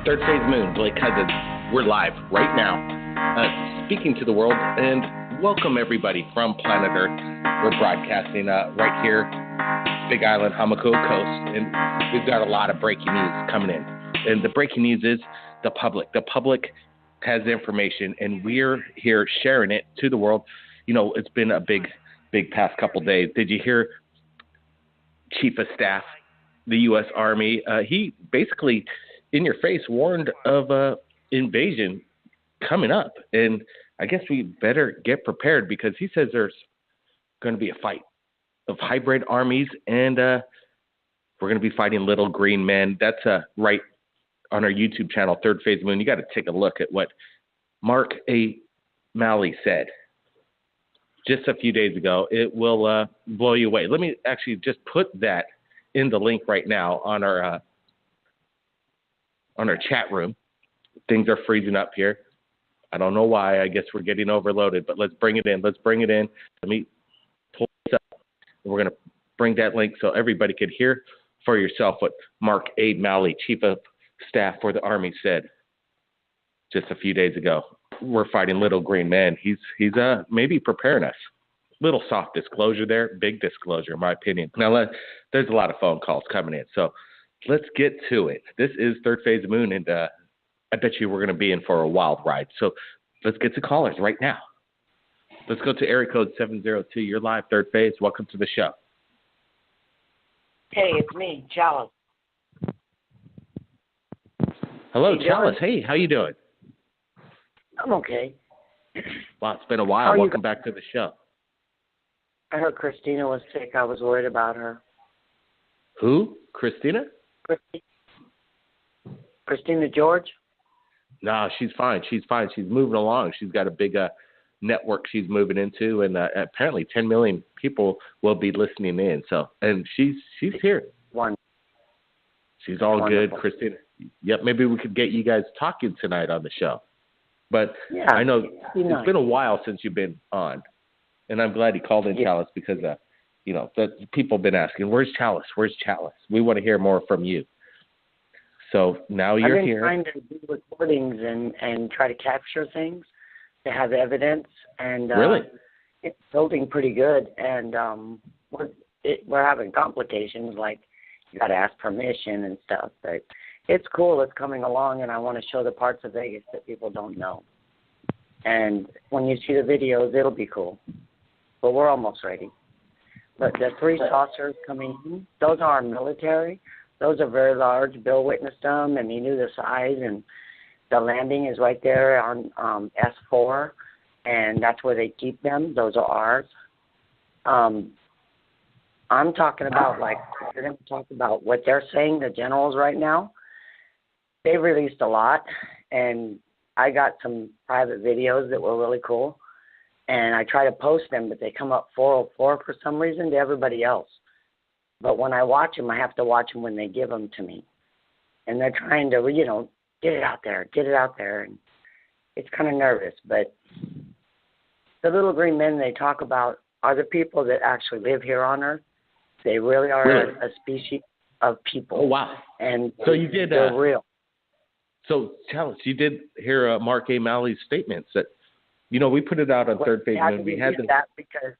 Third Phase Moon, Blake Cousins. We're live right now, speaking to the world, and welcome everybody from planet Earth. We're broadcasting right here, Big Island, Hamakua Coast, and we've got a lot of breaking news coming in. And the breaking news is the public. The public has information, and we're here sharing it to the world. You know, it's been a big past couple days. Did you hear Chief of Staff, the U.S. Army? He basically, in your face, warned of invasion coming up. And I guess we better get prepared because he says there's going to be a fight of hybrid armies, and we're going to be fighting little green men. That's right on our YouTube channel, Third Phase Moon. You got to take a look at what Mark A. Malley said just a few days ago. It will blow you away. Let me actually just put that in the link right now on our chat room. Things are freezing up here. I don't know why. I guess we're getting overloaded, but let's bring it in. Let me pull this up. We're going to bring that link so everybody could hear for yourself what Mark A. Malley, Chief of Staff for the Army, said just a few days ago. We're fighting little green men. He's maybe preparing us. Little soft disclosure there, big disclosure in my opinion. Now there's a lot of phone calls coming in, so let's get to it. This is Third Phase Moon, and I bet you we're going to be in for a wild ride. So let's get to callers right now. Let's go to area code 702. You're live, Third Phase. Welcome to the show. Hey, it's me, Chalice. Hello, Chalice. Hey, how you doing? I'm okay. Wow, it's been a while. Welcome back to the show. I heard Christina was sick. I was worried about her. Who? Christina? Christina George? No, she's fine. She's moving along. She's got a big network she's moving into, and apparently 10 million people will be listening in. So, and she's here. She's all Wonderful. Good, Christina. Yep, maybe we could get you guys talking tonight on the show. But yeah, I know it's been a while since you've been on, and I'm glad you called in, Chalice, because that people have been asking, "Where's Chalice? Where's Chalice?" We want to hear more from you. So now you're here. I've been trying to do recordings and try to capture things to have evidence, and really, it's building pretty good. And we're having complications, like you got to ask permission and stuff, but it's cool. It's coming along, and I want to show the parts of Vegas that people don't know. And when you see the videos, it'll be cool. But we're almost ready. But the 3 saucers coming in, those are our military. Those are very large. Bill witnessed them, and he knew the size. And the landing is right there on S4, and that's where they keep them. Those are ours. I'm talking about, we're going to talk about what they're saying, the generals right now. They released a lot, and I got some private videos that were really cool, and I try to post them, but they come up 404 for some reason to everybody else. But when I watch them, I have to watch them when they give them to me. And they're trying to, get it out there, and it's kind of nervous. But the little green men they talk about are the people that actually live here on Earth. They really are a species of people. Oh, wow. And so you did, they're real. So, Chalice, you did hear Mark A. Malley's statements that, we put it out on Third Phase Moon. We had that because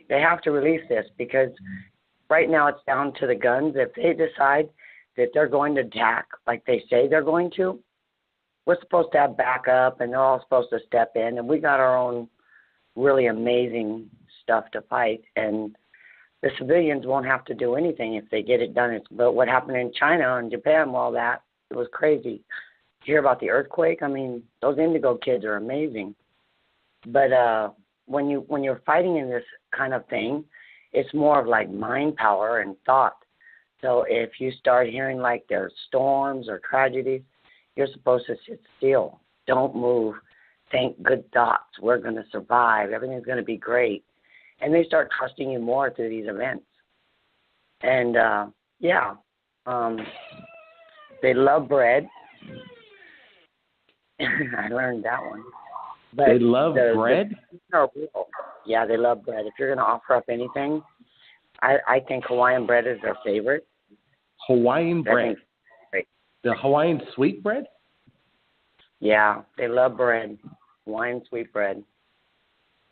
they have to release this, because right now it's down to the guns. If they decide that they're going to attack like they say they're going to, we're supposed to have backup, and they're all supposed to step in, and we got our own really amazing stuff to fight, and the civilians won't have to do anything if they get it done. But what happened in China and Japan, all that, it was crazy. You hear about the earthquake? I mean, those Indigo kids are amazing. But when you're fighting in this kind of thing, it's more of like mind power and thought. So if you start hearing like there's storms or tragedies, you're supposed to sit still. Don't move. Think good thoughts. We're going to survive. Everything's going to be great. And they start trusting you more through these events. And, they love bread. I learned that one. But they love bread? Yeah, they love bread. If you're going to offer up anything, I think Hawaiian bread is their favorite. Hawaiian bread? The Hawaiian sweetbread? Yeah, they love bread, Hawaiian sweetbread.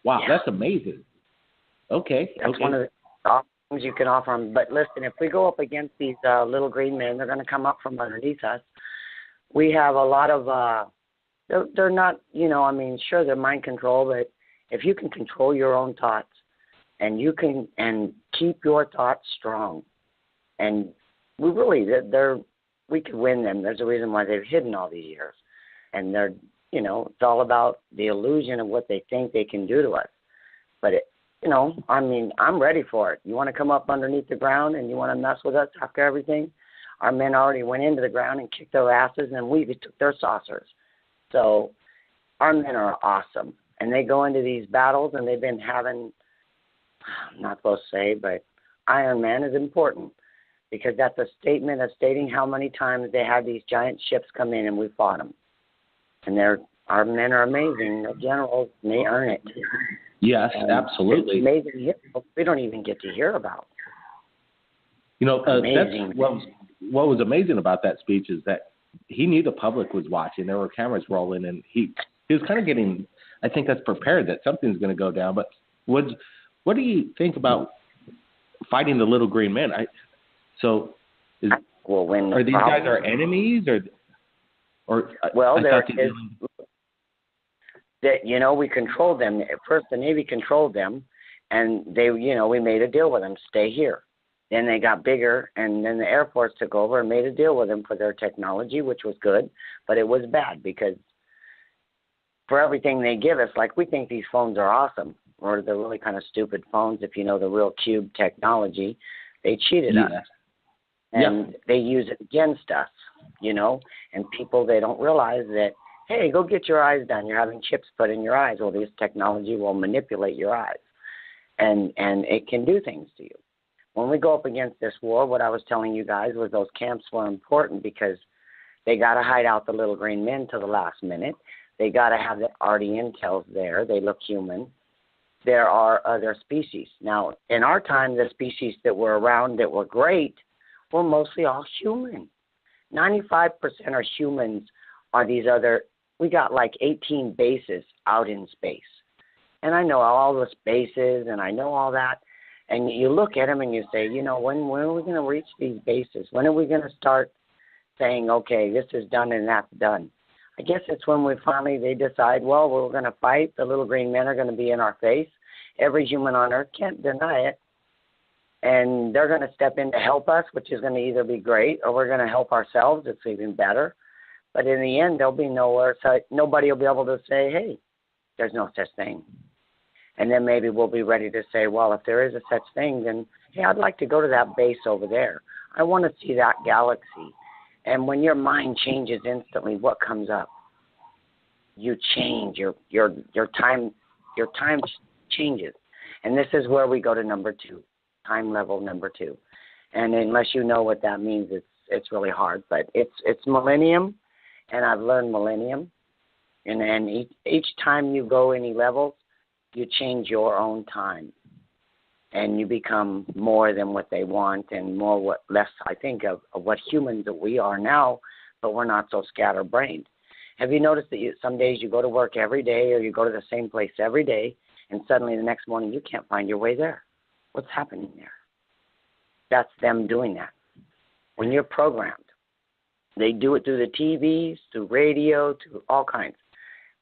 Wow, Yeah. that's amazing. Okay. That's one of the things you can offer them. But listen, if we go up against these little green men, they're going to come up from underneath us. We have a lot of, they're not, sure, they're mind control, but if you can control your own thoughts and you can, and keep your thoughts strong, and we could win them. There's a reason why they've hidden all these years. And they're, it's all about the illusion of what they think they can do to us. But, I'm ready for it. You want to come up underneath the ground and you want to mess with us after everything? Our men already went into the ground and kicked their asses, and we took their saucers. So our men are awesome. And they go into these battles, and they've been having, I'm not supposed to say, but Iron Man is important because that's a statement of stating how many times they had these giant ships come in and we fought them. And our men are amazing. The generals may earn it. Yes, absolutely. It's amazing heroes we don't even get to hear about. That's what was amazing about that speech is that he knew the public was watching. There were cameras rolling, and he was kind of getting, I think that's prepared that something's going to go down. But what do you think about fighting the little green men? Are these guys our enemies we controlled them. First, the Navy controlled them, and we made a deal with them, stay here. Then they got bigger, and then the Air Force took over and made a deal with them for their technology, which was good, but it was bad because for everything they give us, like we think these phones are awesome, or they're really kind of stupid phones if you know the real cube technology. They cheated us, and they use it against us, and people, they don't realize that, hey, go get your eyes done. You're having chips put in your eyes. Well, this technology will manipulate your eyes, and it can do things to you. When we go up against this war, what I was telling you guys was those camps were important because they got to hide out the little green men to the last minute. They got to have the already intels there. They look human. There are other species. Now, in our time, the species that were around that were great were mostly all human. 95% are humans are these other, we got like 18 bases out in space. And I know all the spaces and I know all that. And you look at them and you say, when are we going to reach these bases? When are we going to start saying, okay, this is done and that's done? I guess it's when they decide, well, we're going to fight. The little green men are going to be in our face. Every human on Earth can't deny it. And they're going to step in to help us, which is going to either be great or we're going to help ourselves. It's even better. But in the end, there'll be nowhere. So nobody will be able to say, hey, there's no such thing. And then maybe we'll be ready to say, well, if there is a such thing, then, hey, I'd like to go to that base over there. I want to see that galaxy. And when your mind changes instantly, what comes up? You change. Your time changes. And this is where we go to number 2, time level number 2. And unless you know what that means, it's really hard. But it's millennium, and I've learned millennium. And each time you go any levels, you change your own time, and you become more than what they want and less, I think, of what humans that we are now, but we're not so scatterbrained. Have you noticed that some days you go to work every day or you go to the same place every day, and suddenly the next morning you can't find your way there? What's happening there? That's them doing that. When you're programmed, they do it through the TVs, through radio, through all kinds.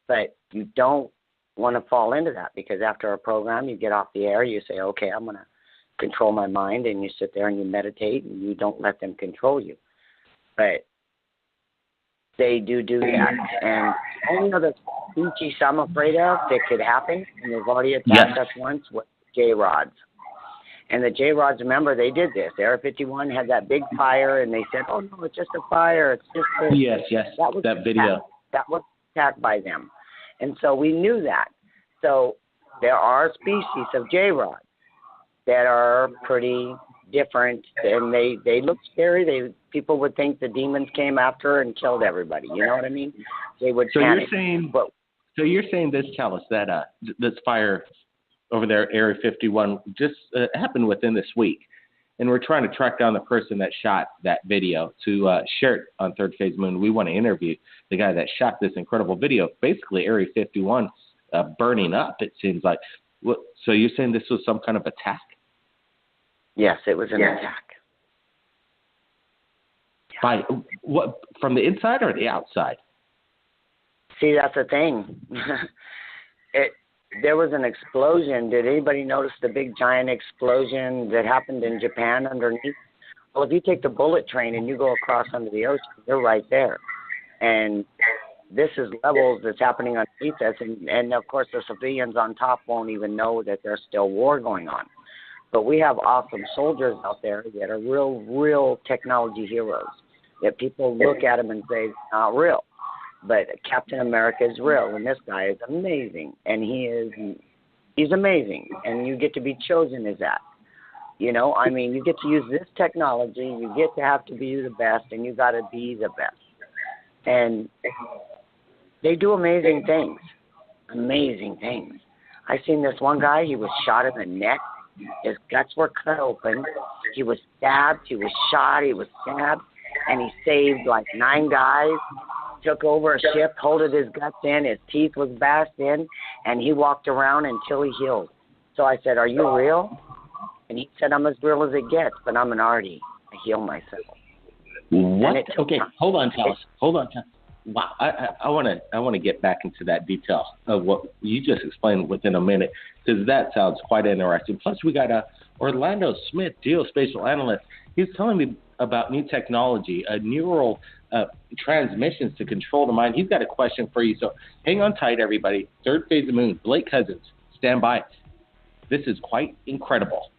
But you don't want to fall into that because after a program, you get off the air, you say, okay, I'm going to control my mind, and you sit there and you meditate and you don't let them control you. But they do that. And only other species I'm afraid of that could happen, and they've already attacked us once, was J-Rods. And the J-Rods, remember, they did this. Area 51 had that big fire, and they said, oh, no, it's just a fire. It's just a... Yes, that video. That was attacked by them. And so we knew that. So there are species of J-Rod that are pretty different, and they look scary. People would think the demons came after and killed everybody. You know what I mean? They would panic. You're saying this, tell us, that this fire over there, Area 51, just happened within this week. and we're trying to track down the person that shot that video to share it on Third Phase Moon. We want to interview the guy that shot this incredible video, basically Area 51 burning up, it seems like. So you're saying this was some kind of attack? Yes, it was an attack. By what? From the inside or the outside? See, that's the thing. There was an explosion. Did anybody notice the big giant explosion that happened in Japan underneath? Well, if you take the bullet train and you go across under the ocean, they're right there. And this is levels that's happening underneath us. And of course, the civilians on top won't even know that there's still war going on. But we have awesome soldiers out there that are real technology heroes, that people look at them and say, it's not real. But Captain America is real, and this guy is amazing, and he's amazing, and you get to be chosen as that. You know, I mean, you get to use this technology, you get to have to be the best, and you got to be the best. And they do amazing things. I seen this one guy, he was shot in the neck, his guts were cut open, he was stabbed, he was shot, he was stabbed, and he saved like 9 guys. Took over a ship, holded his guts in, his teeth was bashed in, and he walked around until he healed. So I said, are you real? And he said, I'm as real as it gets, but I'm an arty. I heal myself. What? Okay, hold on, Charles. Wow, I want to get back into that detail of what you just explained within a minute, because that sounds quite interesting. Plus, we got Orlando Smith, geospatial analyst. He's telling me about new technology, neural transmissions to control the mind. He's got a question for you, so hang on tight, everybody. Third Phase of Moon, Blake Cousins, stand by. This is quite incredible.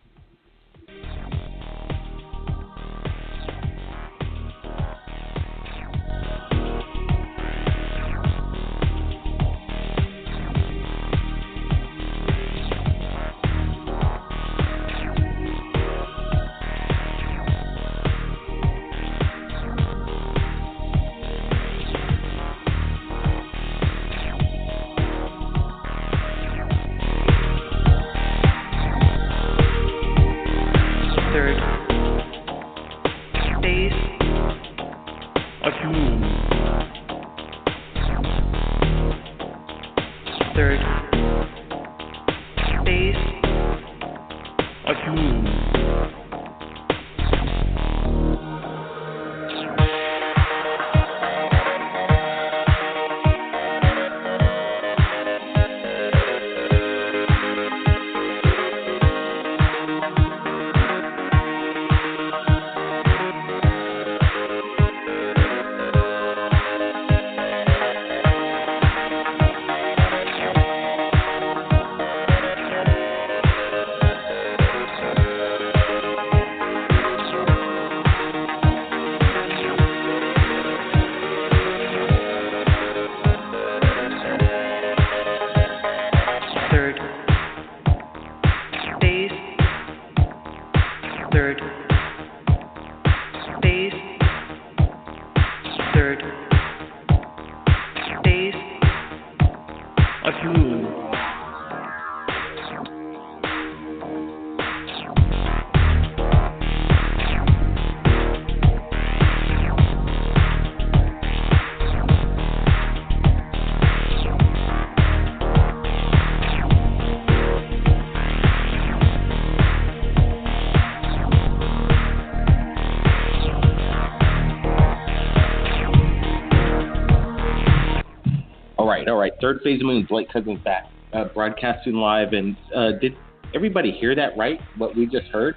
All right. Third Phase of Moon, Blake Cousins back, broadcasting live. And did everybody hear that right, what we just heard?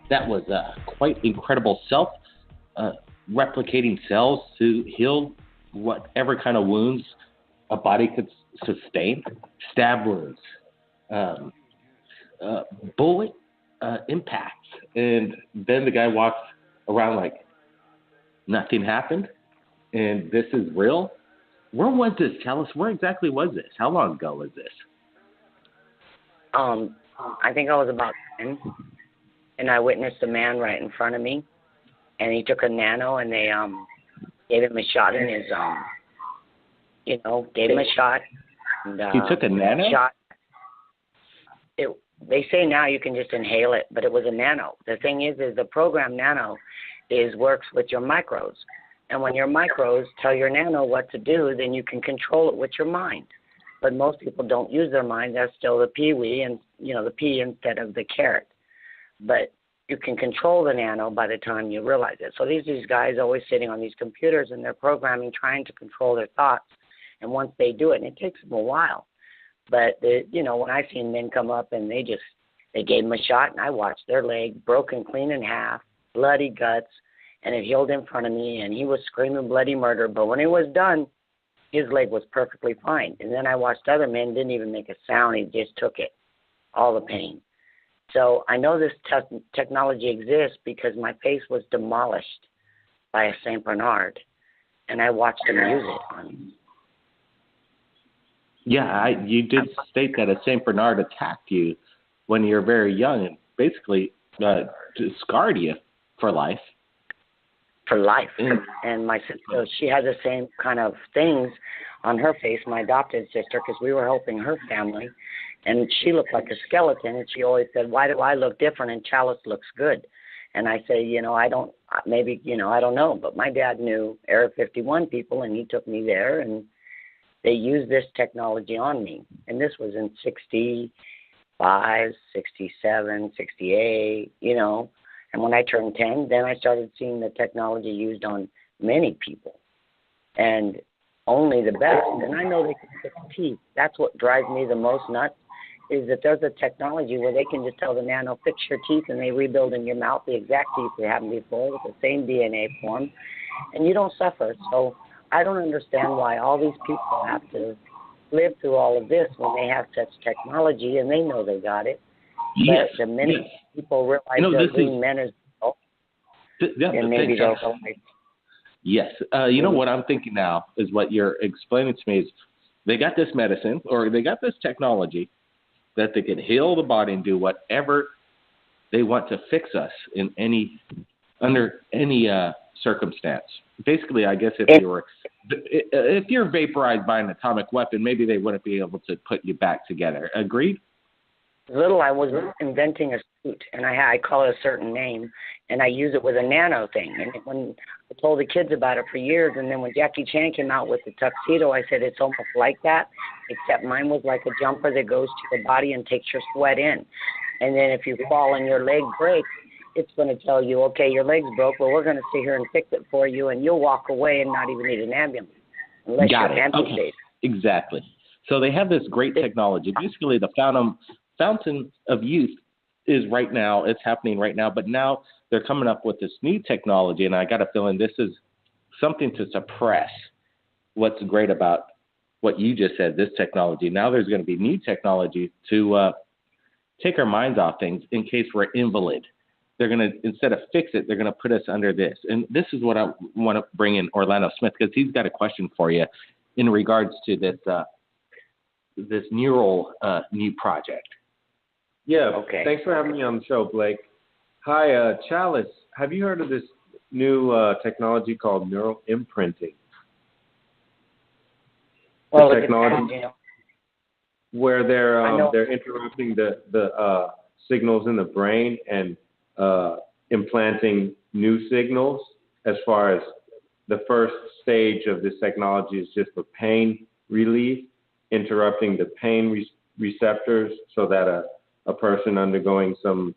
That was quite incredible. Self-replicating cells to heal whatever kind of wounds a body could sustain. Stab wounds, bullet impacts. And then the guy walks around like nothing happened, and this is real. Where was this? Tell us, where exactly was this? How long ago was this? I think I was about 10, and I witnessed a man right in front of me, and he took a nano, and they gave him a shot in his, gave him a shot. And, he took a nano? Shot. they say now you can just inhale it, but it was a nano. The thing is the program nano works with your micros. And when your micros tell your nano what to do, then you can control it with your mind. But most people don't use their mind. That's still the peewee and, the pea instead of the carrot. But you can control the nano by the time you realize it. So these guys always sitting on these computers and they're programming, trying to control their thoughts. And once they do it, and it takes them a while. But, when I seen men come up and they gave them a shot and I watched their leg broken clean in half, bloody guts, and it healed in front of me and he was screaming bloody murder. But when it was done, his leg was perfectly fine. And then I watched other men, didn't even make a sound. He just took it, all the pain. So I know this technology exists because my face was demolished by a St. Bernard, and I watched him use it on me. Yeah, you did state that a St. Bernard attacked you when you were very young and basically scarred you for life. For life. And my sister, she had the same kind of things on her face, my adopted sister, because we were helping her family. And she looked like a skeleton, and she always said, why do I look different and Chalice looks good? And I say, I don't know. But my dad knew Area 51 people, and he took me there, and they used this technology on me. And this was in 65, 67, 68, And when I turned 10, then I started seeing the technology used on many people. And only the best. And I know they can fix teeth. That's what drives me the most nuts, is that there's a technology where they can just tell the nano, fix your teeth, and they rebuild in your mouth the exact teeth you had before with the same DNA form, and you don't suffer. So I don't understand why all these people have to live through all of this when they have such technology and they know they got it. Yes, but the minute people realize they're green men as well, then maybe they'll go like, yes. What I'm thinking now is what you're explaining to me is they got this medicine or they got this technology that they can heal the body and do whatever they want to fix us under any circumstance. Basically, I guess if you're vaporized by an atomic weapon, maybe they wouldn't be able to put you back together. Agreed? I was inventing a suit, and I call it a certain name, and I use it with a nano thing. And when I told the kids about it for years, and then when Jackie Chan came out with the tuxedo, I said it's almost like that, except mine was like a jumper that goes to your body and takes your sweat in. And then if you fall and your leg breaks, it's going to tell you, okay, your leg's broke, well, we're going to sit here and fix it for you, and you'll walk away and not even need an ambulance unless you're amputated. Okay. Exactly. So they have this great technology. Basically, the fountain of youth is right now. It's happening right now, but now they're coming up with this new technology, and I got a feeling this is something to suppress what's great about what you just said, this technology. Now there's going to be new technology to take our minds off things in case we're invalid. They're going to, instead of fix it, they're going to put us under this. And this is what I want to bring in Orlando Smith, because he's got a question for you in regards to this neural new project. Yeah, okay. Thanks for having me on the show, Blake. Hi, Chalice. Have you heard of this new technology called neural imprinting? Well, the technology where they're interrupting the signals in the brain and implanting new signals. As far as the first stage of this technology is just for pain relief, interrupting the pain receptors so that a person undergoing some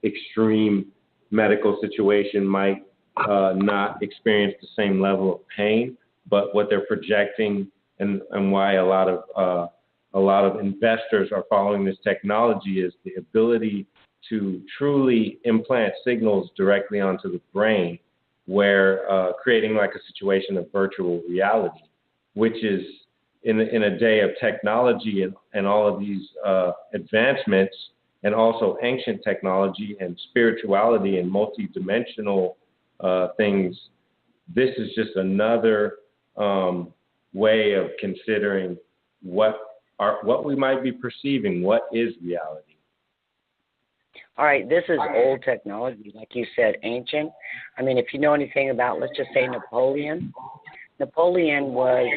extreme medical situation might not experience the same level of pain. But what they're projecting and why a lot of investors are following this technology is the ability to truly implant signals directly onto the brain, where creating like a situation of virtual reality, which is in a day of technology and all of these advancements, and also ancient technology and spirituality and multidimensional things. This is just another way of considering what we might be perceiving. What is reality? All right, this is old technology, like you said, ancient. I mean, if you know anything about, let's just say Napoleon. Napoleon was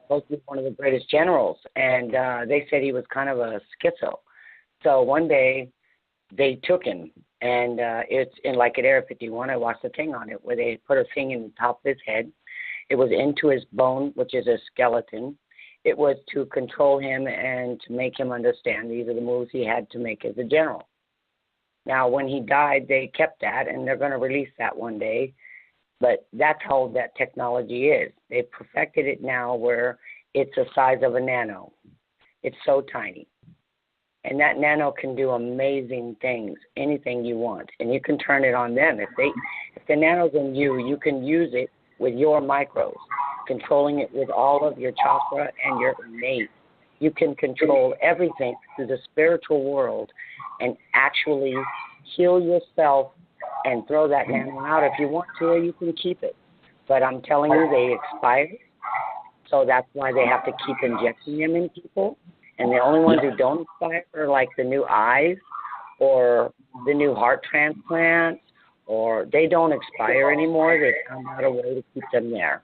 supposed to be one of the greatest generals, and they said he was kind of a schizo. So one day they took him, and it's in like at Area 51. I watched the thing on it where they put a thing in the top of his head. It was into his bone, which is a skeleton. It was to control him and to make him understand these are the moves he had to make as a general. Now, when he died, they kept that, and they're going to release that one day. But that's how that technology is. They've perfected it now where it's the size of a nano. It's so tiny. And that nano can do amazing things, anything you want. And you can turn it on them. If the nano's in you, you can use it with your micros, controlling it with all of your chakra and your innate. You can control everything through the spiritual world and actually heal yourself and throw that nano out if you want to, or you can keep it. But I'm telling you, they expire. So that's why they have to keep injecting them in people. And the only ones who don't expire are like the new eyes or the new heart transplants, or they don't expire anymore. They found out a way to keep them there.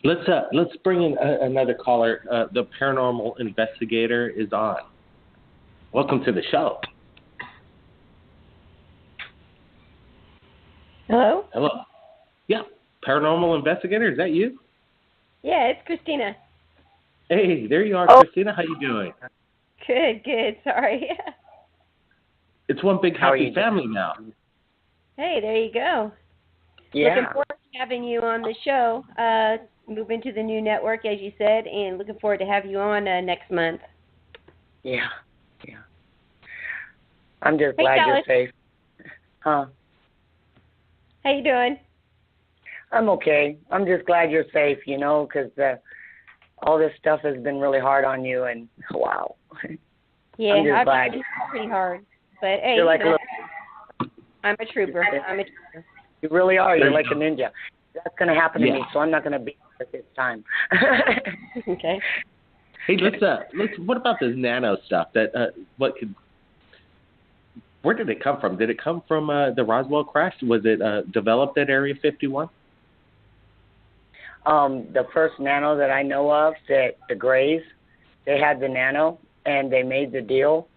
Let's bring in another caller. The paranormal investigator is on. Welcome to the show. Hello? Hello. Yeah, paranormal investigator, is that you? Yeah, it's Christina. Hey, there you are, Christina. How you doing? Good. Sorry. It's one big happy family now. Hey, there you go. Yeah. Looking forward to having you on the show. Moving to the new network, as you said, and looking forward to have you on next month. Yeah. I'm just glad you're safe. Huh? How you doing? I'm okay. I'm just glad you're safe, because all this stuff has been really hard on you, and wow. Yeah, I've glad. Been pretty hard. But hey, you're like I'm a trooper. You really are. You're like a ninja. That's going to happen to me, so I'm not going to be at this time. Okay. Hey, let's. What about this nano stuff? Where did it come from? Did it come from the Roswell crash? Was it developed at Area 51? The first nano that I know of, that the Grays, they had the nano, and they made the deal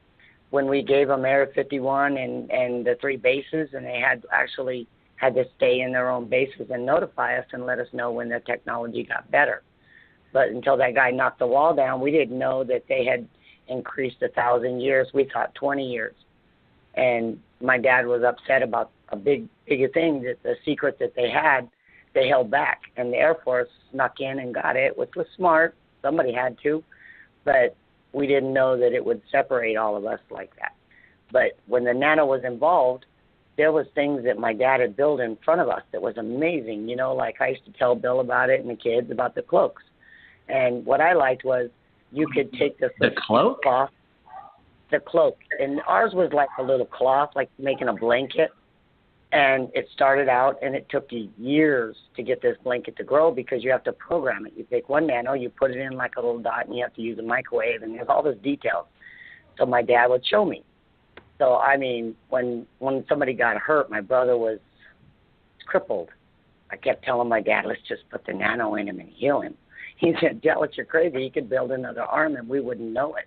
when we gave them Area 51 and the 3 bases, and they had to stay in their own bases and notify us and let us know when their technology got better. But until that guy knocked the wall down, we didn't know that they had increased 1,000 years. We thought 20 years. And my dad was upset about a bigger thing, that the secret that they had, they held back. And the Air Force snuck in and got it, which was smart. Somebody had to. But we didn't know that it would separate all of us like that. But when the nano was involved, there was things that my dad had built in front of us that was amazing. Like I used to tell Bill about it and the kids about the cloaks. And what I liked was you could take the cloak off. The cloak. And ours was like a little cloth, like making a blanket. And it started out, and it took you years to get this blanket to grow because you have to program it. You take one nano, you put it in like a little dot, and you have to use a microwave, and there's all this details. So my dad would show me. So, I mean, when somebody got hurt, my brother was crippled. I kept telling my dad, let's just put the nano in him and heal him. He said, Dallas, you're crazy. He could build another arm, and we wouldn't know it.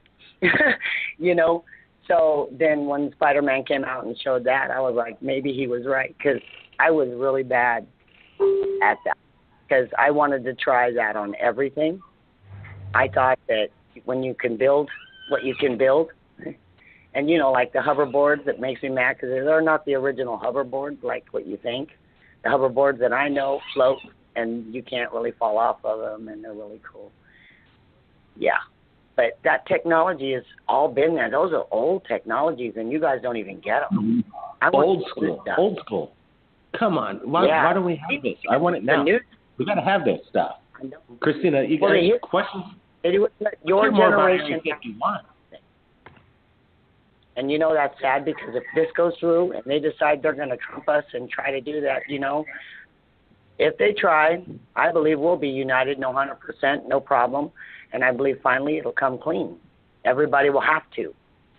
So then when Spider-Man came out and showed that, I was like, maybe he was right, because I was really bad at that, because I wanted to try that on everything. I thought that when you can build what you can build, and, like the hoverboards, that makes me mad, because they're not the original hoverboards like what you think. The hoverboards that I know float, and you can't really fall off of them, and they're really cool. Yeah. But that technology has all been there. Those are old technologies, and you guys don't even get them. Old school. Come on. Why don't we have this? I want it now. We got to have this stuff. I know. Christina, you got any questions? Your generation. And that's sad, because if this goes through and they decide they're going to trump us and try to do that, if they try, I believe we'll be united 100%, no problem. And I believe finally it'll come clean. Everybody will have to.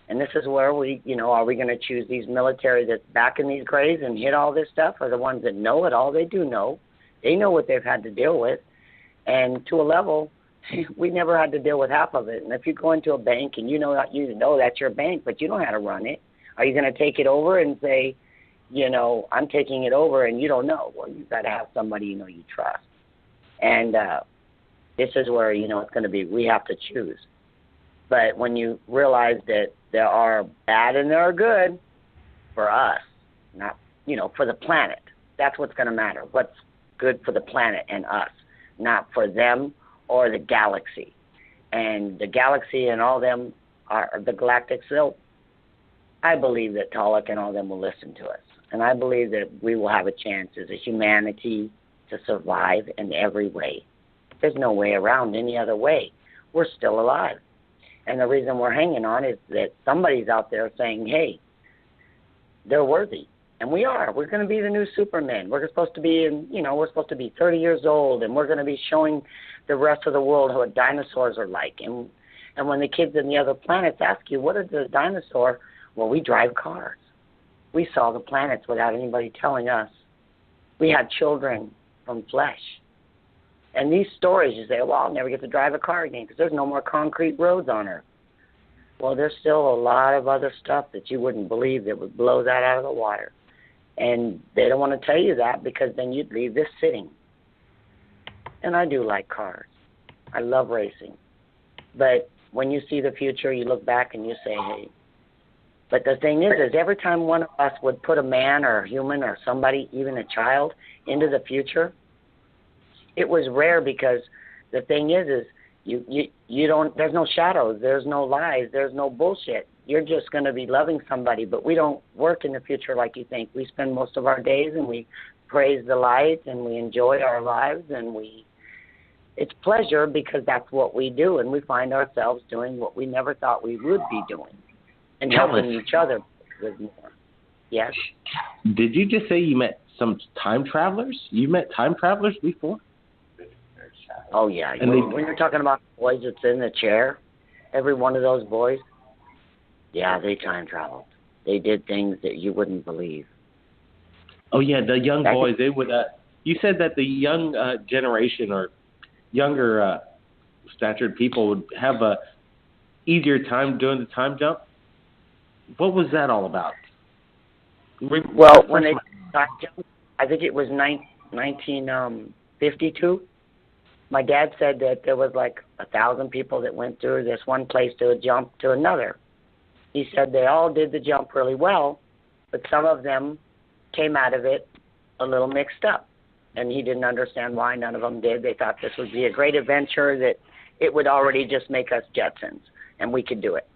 And this is where are we going to choose these military that's backing these Grays and hit all this stuff, or the ones that know it all? They do know. They know what they've had to deal with. And to a level, we never had to deal with half of it. And if you go into a bank and you know that's your bank, but you don't know how to run it, are you going to take it over and say, I'm taking it over and you don't know? Well, you've got to have somebody you trust. And this is where, it's going to be, we have to choose. But when you realize that there are bad and there are good for us, not, for the planet, that's what's going to matter. What's good for the planet and us, not for them or the galaxy. And the galaxy and all them are the galactic silk. I believe that Tolok and all them will listen to us. And I believe that we will have a chance as a humanity to survive in every way. There's no way around any other way. We're still alive. And the reason we're hanging on is that somebody's out there saying, hey, they're worthy. And we are. We're going to be the new Superman. We're supposed to be, we're supposed to be 30 years old, and we're going to be showing the rest of the world what dinosaurs are like. And when the kids in the other planets ask you, what is a dinosaur? Well, we drive cars. We saw the planets without anybody telling us. We had children from flesh. And these stories, you say, well, I'll never get to drive a car again because there's no more concrete roads on Earth. Well, there's still a lot of other stuff that you wouldn't believe that would blow that out of the water. And they don't want to tell you that because then you'd leave this sitting. And I do like cars. I love racing. But when you see the future, you look back and you say, hey. But the thing is every time one of us would put a man or a human or somebody, even a child, into the future, it was rare because the thing is you don't, there's no shadows, there's no lies, there's no bullshit. You're just going to be loving somebody, but we don't work in the future like you think. We spend most of our days and we praise the light and we enjoy our lives and it's pleasure because that's what we do, and we find ourselves doing what we never thought we would be doing and helping each other with more. Yes? Did you just say you met some time travelers? You met time travelers before? Oh, yeah. When you're talking about boys that's in the chair, every one of those boys, yeah, they time traveled. They did things that you wouldn't believe. Oh, yeah, the young boys, they would, you said that the young generation or younger statured people would have a easier time doing the time jump. What was that all about? Well, when they time jumped, I think it was 1952. My dad said that there was like 1,000 people that went through this one place to a jump to another. He said they all did the jump really well, but some of them came out of it a little mixed up. And he didn't understand why none of them did. They thought this would be a great adventure, that it would already just make us Jetsons, and we could do it.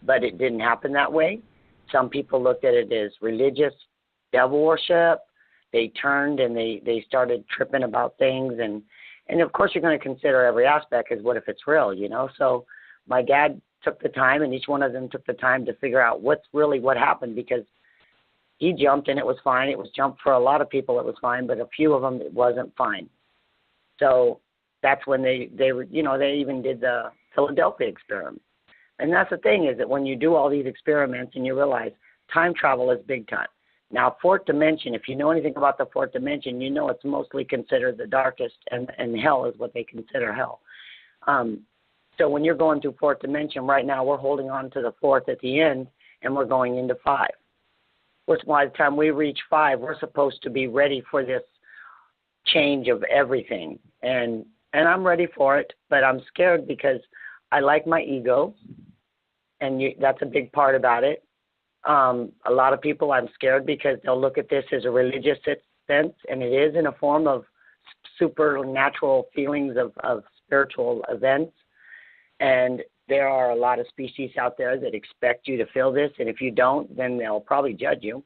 But it didn't happen that way. Some people looked at it as religious devil worship. They turned and they started tripping about things. And of course, you're going to consider every aspect as what if it's real, So my dad took the time, and each one of them took the time to figure out what happened, because he jumped and it was fine. It was jumped for a lot of people, it was fine, but a few of them it wasn't fine. So that's when they even did the Philadelphia experiment. And that's the thing, is that when you do all these experiments and you realize time travel is big time. Now, fourth dimension, if you know anything about the fourth dimension, you know it's mostly considered the darkest, and hell is what they consider hell. So when you're going through fourth dimension, right now we're holding on to the fourth at the end, and we're going into 5. Which by the time we reach 5, we're supposed to be ready for this change of everything. And I'm ready for it, but I'm scared because I like my ego, and that's a big part about it. A lot of people, I'm scared because they'll look at this as a religious sense, and it is in a form of supernatural feelings of spiritual events. And there are a lot of species out there that expect you to feel this, and if you don't, then they'll probably judge you.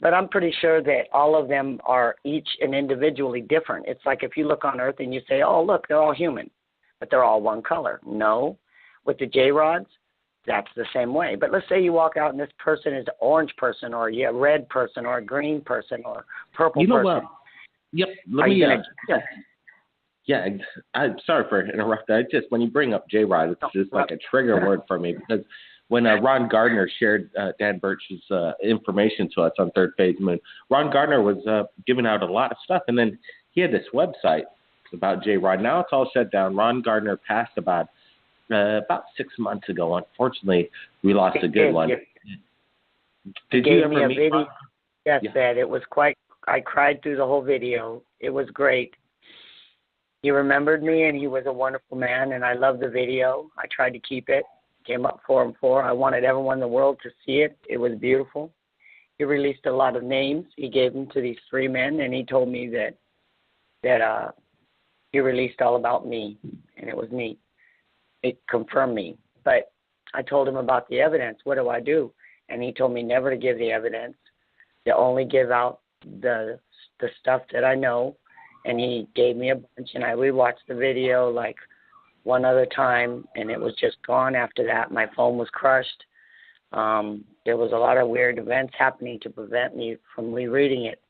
But I'm pretty sure that all of them are each and individually different. It's like if you look on Earth and you say, oh, look, they're all human, but they're all one color. No. With the J-rods, that's the same way. But let's say you walk out and this person is an orange person, or a red person, or a green person, or purple person. What? Yep. Yeah, I'm sorry for interrupting. When you bring up J-Rod, it's just like a trigger word for me, because when Ron Gardner shared Dan Birch's information to us on Third Phase Moon, Ron Gardner was giving out a lot of stuff, and then he had this website about J-Rod. Now it's all shut down. Ron Gardner passed about 6 months ago. Unfortunately, we lost a good one. Did you ever meet Ron? Deathbed. It was quite. I cried through the whole video. It was great. He remembered me, and he was a wonderful man, and I loved the video. I tried to keep it. Came up 4 and 4. I wanted everyone in the world to see it. It was beautiful. He released a lot of names. He gave them to these 3 men, and he told me that he released all about me, and it was me. It confirmed me. But I told him about the evidence. What do I do? And he told me never to give the evidence, to only give out the stuff that I know. And he gave me a bunch, and I rewatched the video like one other time, and it was just gone after that. My phone was crushed. There was a lot of weird events happening to prevent me from rereading it.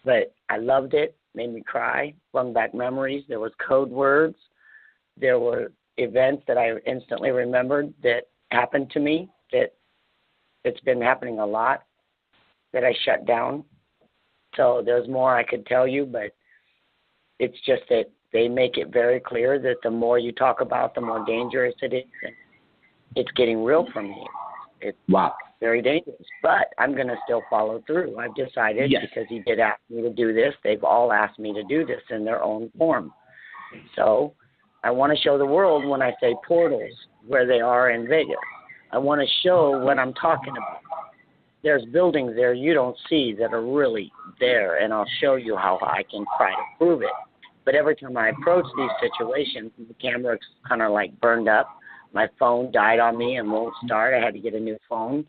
But I loved it, made me cry, flung back memories. There was code words. There were events that I instantly remembered that happened to me, that it's been happening a lot, that I shut down. So there's more I could tell you, but it's just that they make it very clear that the more you talk about, the more dangerous it is. And it's getting real for me. It's very dangerous. But I'm going to still follow through. I've decided because he did ask me to do this. They've all asked me to do this in their own form. So I want to show the world when I say portals where they are in Vegas. I want to show what I'm talking about. There's buildings there you don't see that are really there, and I'll show you how I can try to prove it. But every time I approach these situations, the camera's kind of like burned up. My phone died on me and won't start. I had to get a new phone.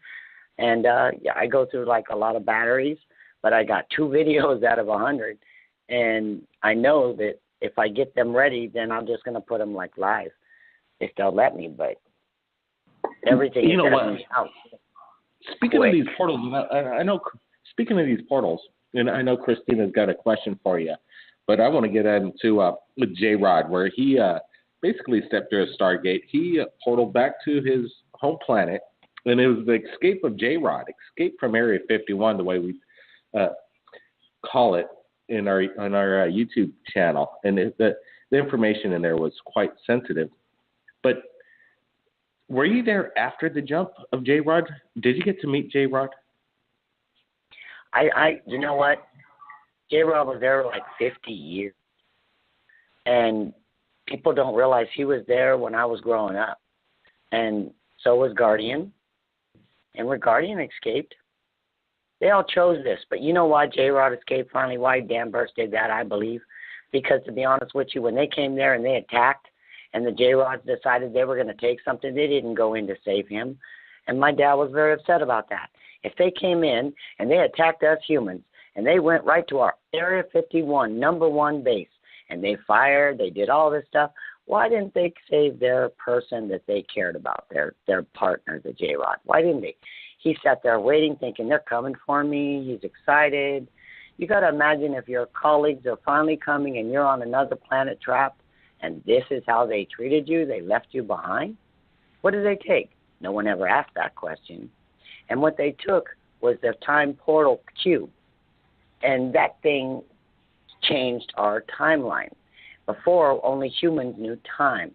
And I go through like a lot of batteries, but I got 2 videos out of 100. And I know that if I get them ready, then I'm just going to put them like live if they'll let me. But everything is out. Speaking of these portals, I know. Speaking of these portals, and I know Christina's got a question for you, but I want to get into J-Rod, where he basically stepped through a Stargate. He portaled back to his home planet, and it was the escape of J-Rod, escape from Area 51, the way we call it on our YouTube channel. And the information in there was quite sensitive. But were you there after the jump of J-Rod? Did you get to meet J-Rod? You know what? J-Rod was there like 50 years. And people don't realize he was there when I was growing up. And so was Guardian. And when Guardian escaped, they all chose this. But you know why J-Rod escaped finally? Why Dan Burst did that, I believe. Because to be honest with you, when they came there and they attacked, and the J-Rods decided they were going to take something, they didn't go in to save him. And my dad was very upset about that. If they came in and they attacked us humans, and they went right to our Area 51, number 1 base, and they fired, they did all this stuff, why didn't they save their person that they cared about, their partner, the J-Rod? Why didn't they? He sat there waiting, thinking they're coming for me. He's excited. You got to imagine if your colleagues are finally coming and you're on another planet trapped, and this is how they treated you, they left you behind? What did they take? No one ever asked that question. And what they took was the time portal cube. And that thing changed our timeline. Before, only humans knew time.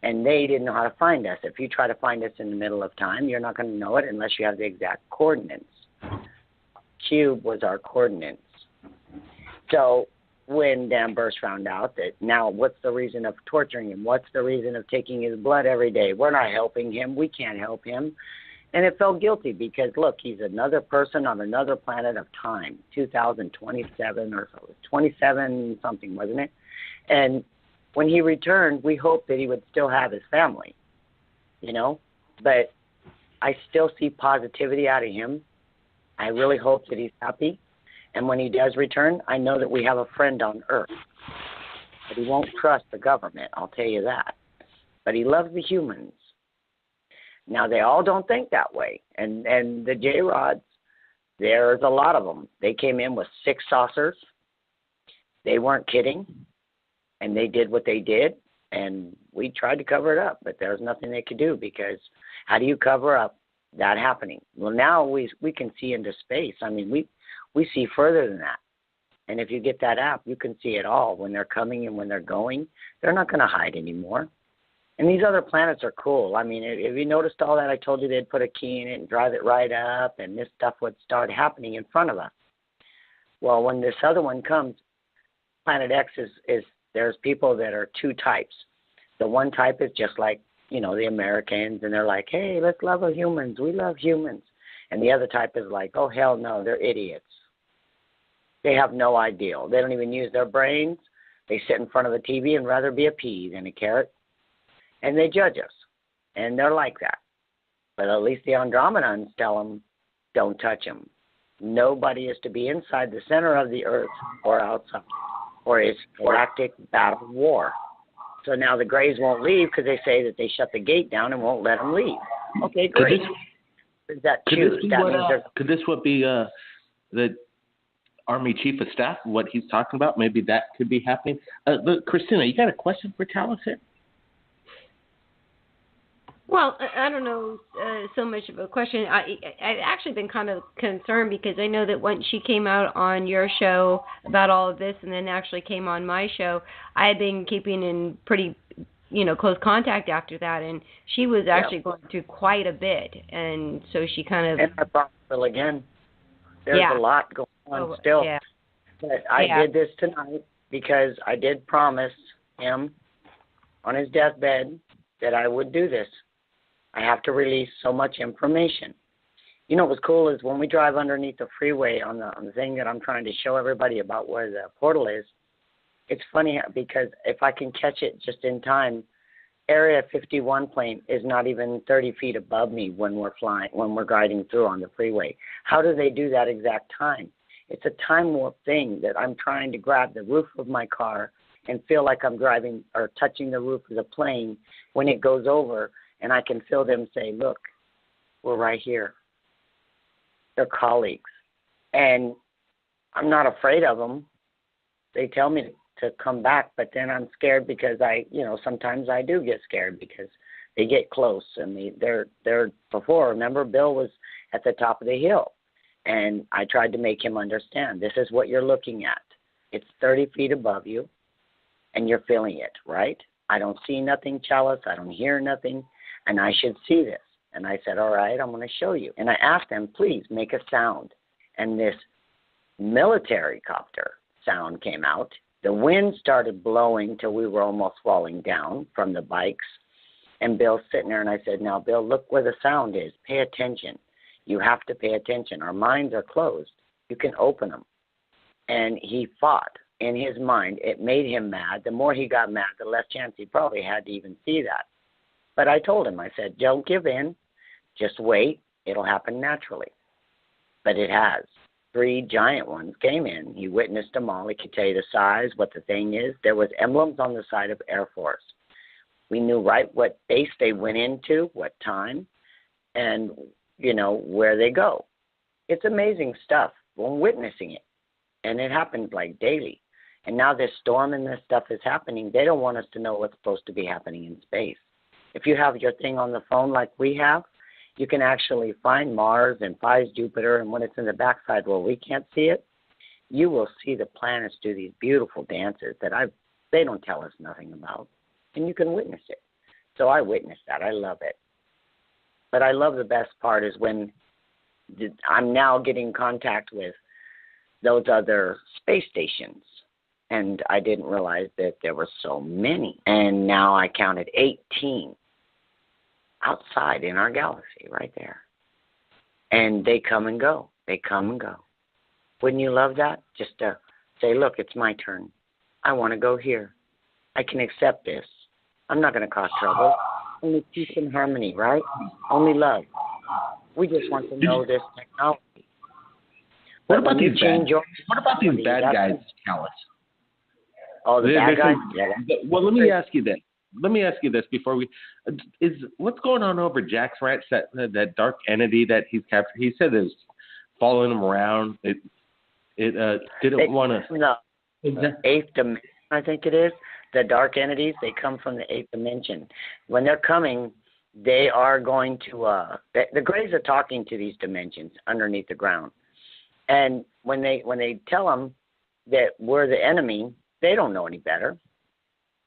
And they didn't know how to find us. If you try to find us in the middle of time, you're not going to know it unless you have the exact coordinates. Cube was our coordinates. So when Dan Burst found out that now what's the reason of torturing him? What's the reason of taking his blood every day? We're not helping him. We can't help him. And it felt guilty because, look, he's another person on another planet of time, 2027 or so. 27 something, wasn't it? And when he returned, we hoped that he would still have his family, you know. But I still see positivity out of him. I really hope that he's happy. And when he does return, I know that we have a friend on Earth. But he won't trust the government, I'll tell you that. But he loves the humans. Now, they all don't think that way. And the J-Rods, there's a lot of them. They came in with 6 saucers. They weren't kidding. And they did what they did. And we tried to cover it up. But there's nothing they could do because how do you cover up that happening? Well, now we can see into space. I mean, we see further than that. And if you get that app, you can see it all when they're coming and when they're going. They're not going to hide anymore. And these other planets are cool. I mean, if you noticed all that, I told you they'd put a key in it and drive it right up, and this stuff would start happening in front of us. Well, when this other one comes, Planet X is there's people that are two types. The one type is just like, you know, the Americans, and they're like, hey, let's love our humans. We love humans. And the other type is like, oh, hell no, they're idiots. They have no idea. They don't even use their brains. They sit in front of the TV and rather be a pea than a carrot. And they judge us. And they're like that. But at least the Andromedans tell them, don't touch them. Nobody is to be inside the center of the earth or outside, or it's galactic battle war. So now the Greys won't leave because they say that they shut the gate down and won't let them leave. Okay, great. Could this be the Army Chief of Staff, what he's talking about? Maybe that could be happening. Look, Christina, you got a question for Chalice here? Well, I don't know so much of a question. I've actually been kind of concerned because I know that once she came out on your show about all of this and then actually came on my show, I had been keeping in pretty, close contact after that, and she was actually going through quite a bit, and so she kind of... And Roswell again. There's a lot going on still. Yeah. But I did this tonight because I did promise him on his deathbed that I would do this. I have to release so much information. You know what's cool is when we drive underneath the freeway on the thing that I'm trying to show everybody about where the portal is, it's funny because if I can catch it just in time, Area 51 plane is not even 30 feet above me when we're guiding through on the freeway. How do they do that exact time? It's a time warp thing that I'm trying to grab the roof of my car and feel like I'm driving or touching the roof of the plane when it goes over. And I can feel them say, look, we're right here. They're colleagues. And I'm not afraid of them. They tell me to come back, but then I'm scared because sometimes I do get scared because they get close. And they're before, remember, Bill was at the top of the hill. And I tried to make him understand, this is what you're looking at. It's 30 feet above you, and you're feeling it, right? I don't see nothing, Chalice. I don't hear nothing. And I should see this. And I said, all right, I'm going to show you. And I asked them, please make a sound. And this military copter sound came out. The wind started blowing till we were almost falling down from the bikes. And Bill's sitting there, and I said, now, Bill, look where the sound is. Pay attention. You have to pay attention. Our minds are closed. You can open them. And he fought in his mind. It made him mad. The more he got mad, the less chance he probably had to even see that. But I told him, I said, don't give in. Just wait. It'll happen naturally. But it has. 3 giant ones came in. He witnessed them all. He could tell you the size, what the thing is. There was emblems on the side of Air Force. We knew right what base they went into, what time, and, where they go. It's amazing stuff. We're witnessing it. And it happens like daily. And now this storm and this stuff is happening. They don't want us to know what's supposed to be happening in space. If you have your thing on the phone like we have, you can actually find Mars and find Jupiter, and when it's in the backside where we can't see it, you will see the planets do these beautiful dances that they don't tell us nothing about, and you can witness it. So I witnessed that. I love it. But I love the best part is when I'm now getting contact with those other space stations, and I didn't realize that there were so many, and now I counted 18 outside in our galaxy right there. And they come and go. They come and go. Wouldn't you love that? Just to say, look, it's my turn. I want to go here. I can accept this. I'm not going to cause trouble. Only peace and harmony, right? Only love. We just want to know this technology. What about these bad guys, Chalice? Oh, the bad guys? Yeah. Well, let me ask you this before what's going on over Jack's ranch, that dark entity that he's captured? He said it was following him around. It didn't want to. No, the 8th dimension, I think it is. The dark entities, they come from the 8th dimension. When they're coming, they are going to. The Greys are talking to these dimensions underneath the ground, and when they tell them, that we're the enemy, they don't know any better,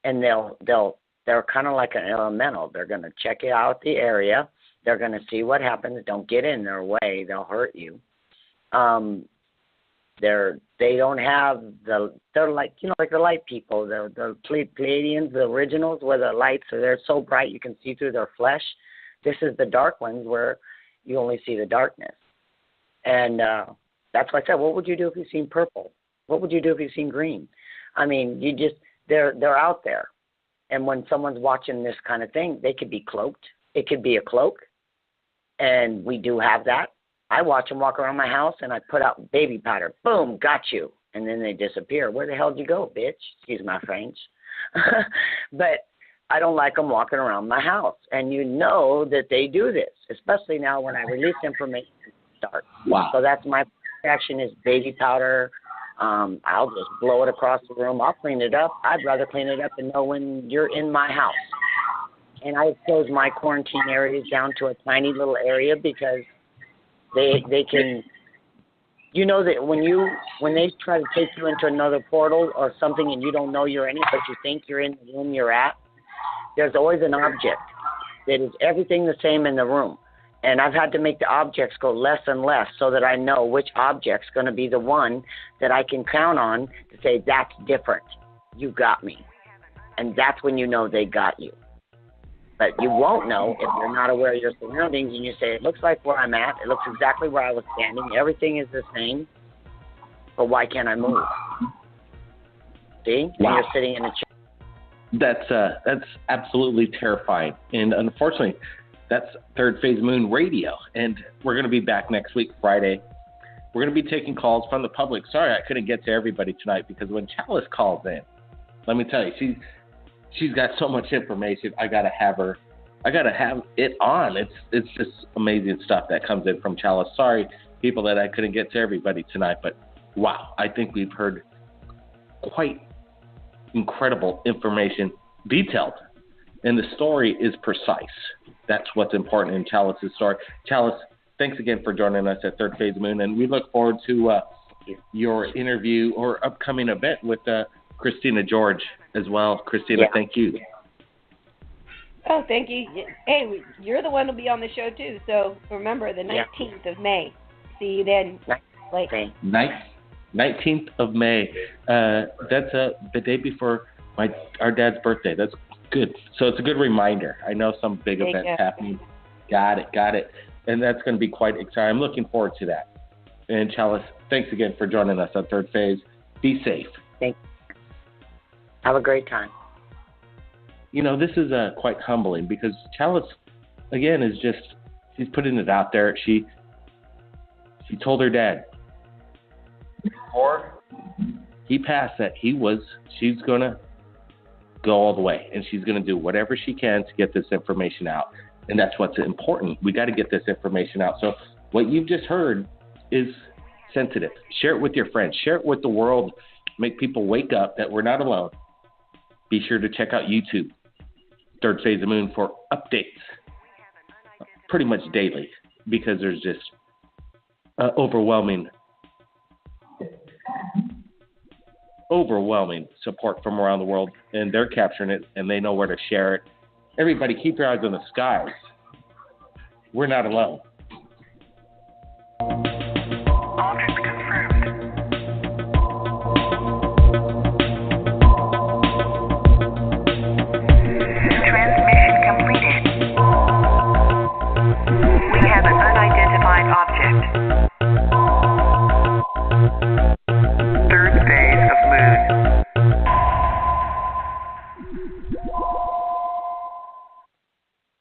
and they're kind of like an elemental. They're going to check it out the area. They're going to see what happens. Don't get in their way. They'll hurt you. They don't have they're like, like the light people, the Pleiadians, the originals, where the lights they're so bright you can see through their flesh. This is the dark ones where you only see the darkness. And that's why I said, what would you do if you've seen purple? What would you do if you've seen green? I mean, they're out there. And when someone's watching this kind of thing, they could be cloaked. It could be a cloak. And we do have that. I watch them walk around my house, and I put out baby powder. Boom, got you. And then they disappear. Where the hell did you go, bitch? Excuse my French. But I don't like them walking around my house. And you know that they do this, especially now when I release information to start. Wow. So that's my action is baby powder. I'll just blow it across the room. I'll clean it up. I'd rather clean it up and know when you're in my house. And I close my quarantine areas down to a tiny little area because they can, that when they try to take you into another portal or something and you don't know you're in it, but you think you're in the room you're at, there's always an object that is everything the same in the room. And I've had to make the objects go less and less so that I know which object's going to be the one that I can count on to say, that's different. You got me. And that's when you know they got you. But you won't know if you're not aware of your surroundings and you say, it looks like where I'm at. It looks exactly where I was standing. Everything is the same. But why can't I move? See? Wow. And you're sitting in a chair. That's absolutely terrifying. And unfortunately, that's Third Phase Moon Radio. And we're going to be back next week, Friday. We're going to be taking calls from the public. Sorry I couldn't get to everybody tonight because when Chalice calls in, let me tell you, she's got so much information. I got to have it on. It's just amazing stuff that comes in from Chalice. Sorry, people, that I couldn't get to everybody tonight. But, wow, I think we've heard quite incredible information, detailed. And the story is precise. That's what's important in Chalice's story. Chalice, thanks again for joining us at Third Phase Moon, and we look forward to your interview or upcoming event with Christina George as well. Christina, yeah. Thank you. Oh, thank you. Hey, you're the one who'll be on the show too. So remember, the 19th of May. See you then. 19th of May. That's the day before our dad's birthday. That's good. So it's a good reminder. I know some big events happening. Got it. And that's going to be quite exciting. I'm looking forward to that. And Chalice, thanks again for joining us on Third Phase. Be safe. Thanks. Have a great time. This is quite humbling because Chalice, again, she's putting it out there. She told her dad before he passed that she's going to go all the way and she's going to do whatever she can to get this information out. And that's what's important. We got to get this information out. So what you've just heard is sensitive. Share it with your friends. Share it with the world. Make people wake up that we're not alone. Be sure to check out YouTube, Third Phase of Moon, for updates pretty much daily because there's just overwhelming support from around the world, and they're capturing it, and they know where to share it. Everybody, keep your eyes on the skies. We're not alone.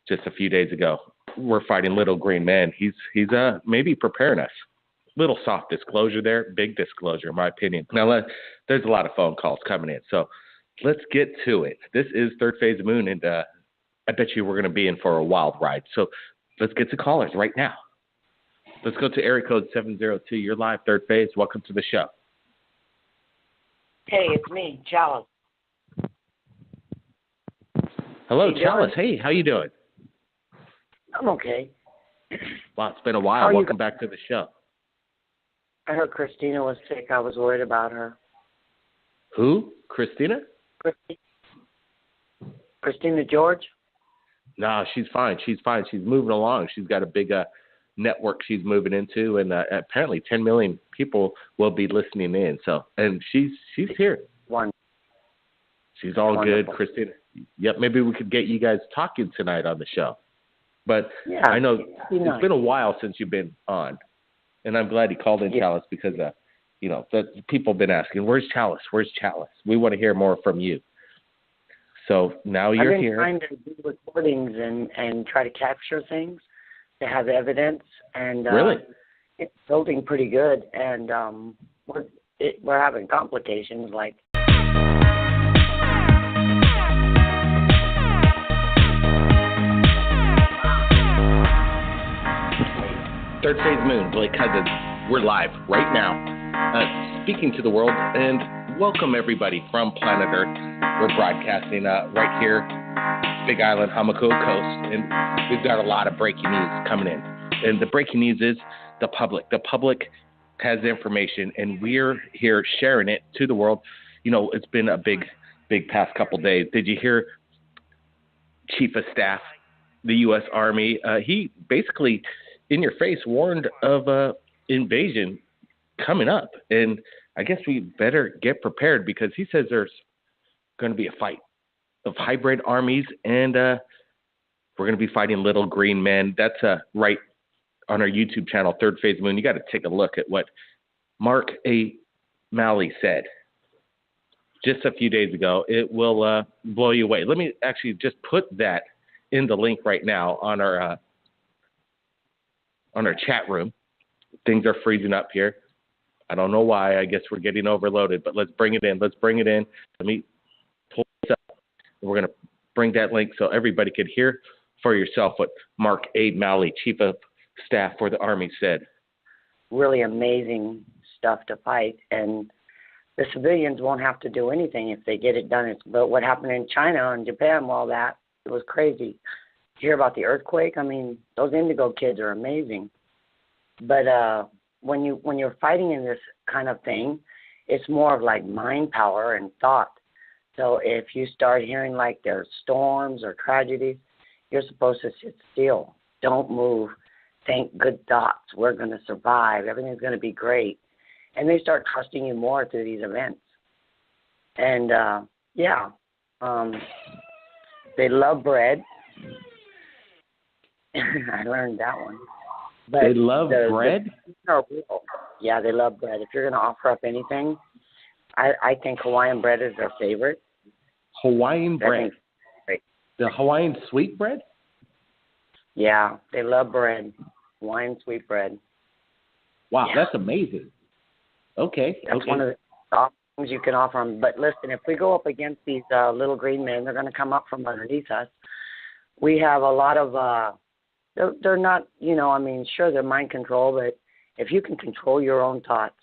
Just a few days ago, we're fighting Little Green Man. He's maybe preparing us. Little soft disclosure there, big disclosure, in my opinion. Now, there's a lot of phone calls coming in, so let's get to it. This is Third Phase of Moon, and I bet you we're going to be in for a wild ride. So let's get to callers right now. Let's go to area code 702. You're live, Third Phase. Welcome to the show. Hey, it's me, Chalice. Hello, Chalice. Hey, how you doing? I'm okay. Wow, it's been a while. Welcome back to the show. I heard Christina was sick. I was worried about her. Who? Christina? Christina George? No, she's fine. She's moving along. She's got a big network she's moving into, and apparently 10 million people will be listening in. So, and she's here. She's all wonderful. Good, Christina. Yep, maybe we could get you guys talking tonight on the show. But yeah, I know it's been a while since you've been on, and I'm glad you called in, Chalice, because the people have been asking, "Where's Chalice? Where's Chalice?" We want to hear more from you. So now you're here. I've been trying to do recordings and try to capture things to have evidence, and really, it's building pretty good. And we're having complications like. Third Phase Moon, Blake Cousins. We're live right now, speaking to the world, and welcome everybody from planet Earth. We're broadcasting right here, Big Island, Hamakua Coast, and we've got a lot of breaking news coming in. And the breaking news is the public. The public has information, and we're here sharing it to the world. It's been a big past couple days. Did you hear Chief of Staff, the U.S. Army? He basically, in your face, warned of invasion coming up. And I guess we better get prepared, because he says there's going to be a fight of hybrid armies, and we're going to be fighting little green men. That's right on our YouTube channel, Third Phase Moon. You got to take a look at what Mark A. Malley said just a few days ago. It will blow you away. Let me actually just put that in the link right now on our chat room. Things are freezing up here. I don't know why. I guess we're getting overloaded, but let's bring it in. Let me pull this up. We're going to bring that link so everybody could hear for yourself what Mark A. Malley, Chief of Staff for the Army, said. Really amazing stuff to fight, and the civilians won't have to do anything if they get it done. But what happened in China and Japan, all that, it was crazy. Hear about the earthquake? I mean, those Indigo kids are amazing. But when you're fighting in this kind of thing, it's more of like mind power and thought. So if you start hearing like there's storms or tragedies, you're supposed to sit still. Don't move. Think good thoughts. We're going to survive. Everything's going to be great. And they start trusting you more through these events. And, they love bread. I learned that one. But they love bread? Yeah, they love bread. If you're going to offer up anything, I think Hawaiian bread is their favorite. Hawaiian bread? Great. The Hawaiian sweet bread? Yeah, they love bread. Hawaiian sweet bread. Wow, yeah. That's amazing. Okay. That's one of the things you can offer them. But listen, if we go up against these little green men, they're going to come up from underneath us. We have a lot of, they're not, sure, they're mind control, but if you can control your own thoughts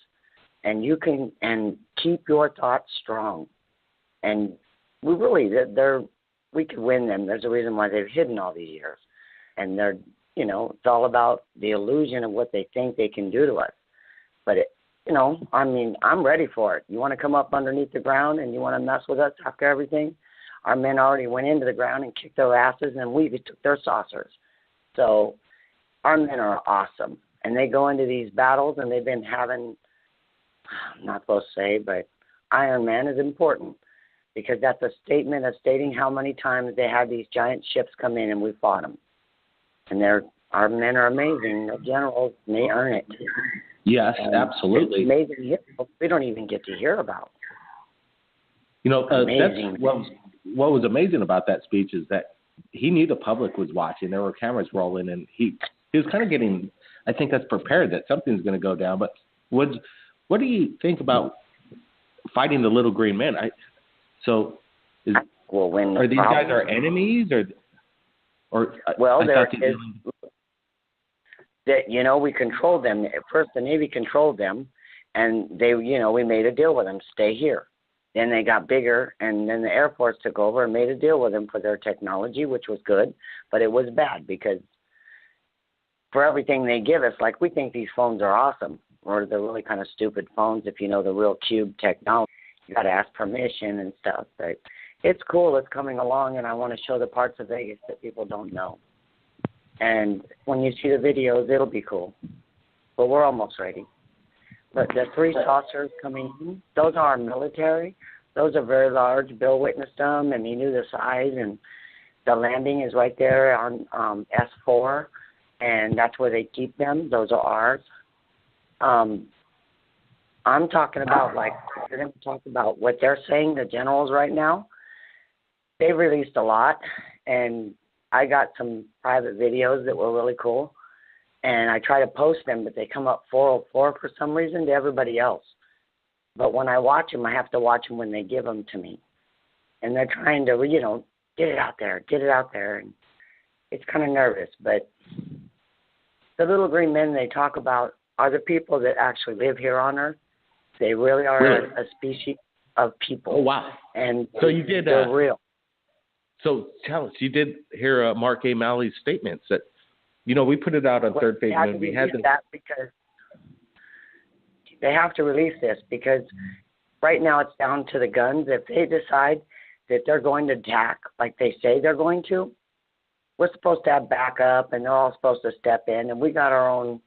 and you can, and keep your thoughts strong, and we could win them. There's a reason why they've hidden all these years. And they're, it's all about the illusion of what they think they can do to us. But, I'm ready for it. You want to come up underneath the ground and you want to mess with us after everything? Our men already went into the ground and kicked their asses, and we took their saucers. So our men are awesome. And they go into these battles, and they've been having, I'm not supposed to say, but Iron Man is important, because that's a statement of stating how many times they had these giant ships come in and we fought them. And our men are amazing. The generals, they earn it. Yes, absolutely. Amazing heroes we don't even get to hear about. That's what was amazing about that speech is that he knew the public was watching. There were cameras rolling, and he was kind of getting, I think that's prepared that something's going to go down. But what do you think about fighting the little green men? Are these guys our enemies, or well, we controlled them. First, the Navy controlled them, and we made a deal with them. Stay here. Then they got bigger, and then the Air Force took over and made a deal with them for their technology, which was good, but it was bad because for everything they give us, like we think these phones are awesome, or they're really kind of stupid phones if you know the real cube technology. You got to ask permission and stuff. But it's cool. It's coming along, and I want to show the parts of Vegas that people don't know. And when you see the videos, it'll be cool. But we're almost ready. But the 3 saucers coming in, those are our military. Those are very large. Bill witnessed them, and he knew the size. And the landing is right there on S4, and that's where they keep them. Those are ours. I'm talking about, like, you're going to talk about what they're saying, the generals right now. They've released a lot, and I got some private videos that were really cool, and I try to post them, but they come up 404 for some reason to everybody else. But when I watch them, I have to watch them when they give them to me. And they're trying to, get it out there, and it's kind of nervous. But the little green men they talk about are the people that actually live here on Earth. They really are a species of people. Oh, wow. And so you did, they're real. So tell us, you did hear Mark A. Malley's statements that, we put it out on Third Phase Moon. We had that because they have to release this, because right now it's down to the guns. If they decide that they're going to attack like they say they're going to, we're supposed to have backup, and they're all supposed to step in, and we got our own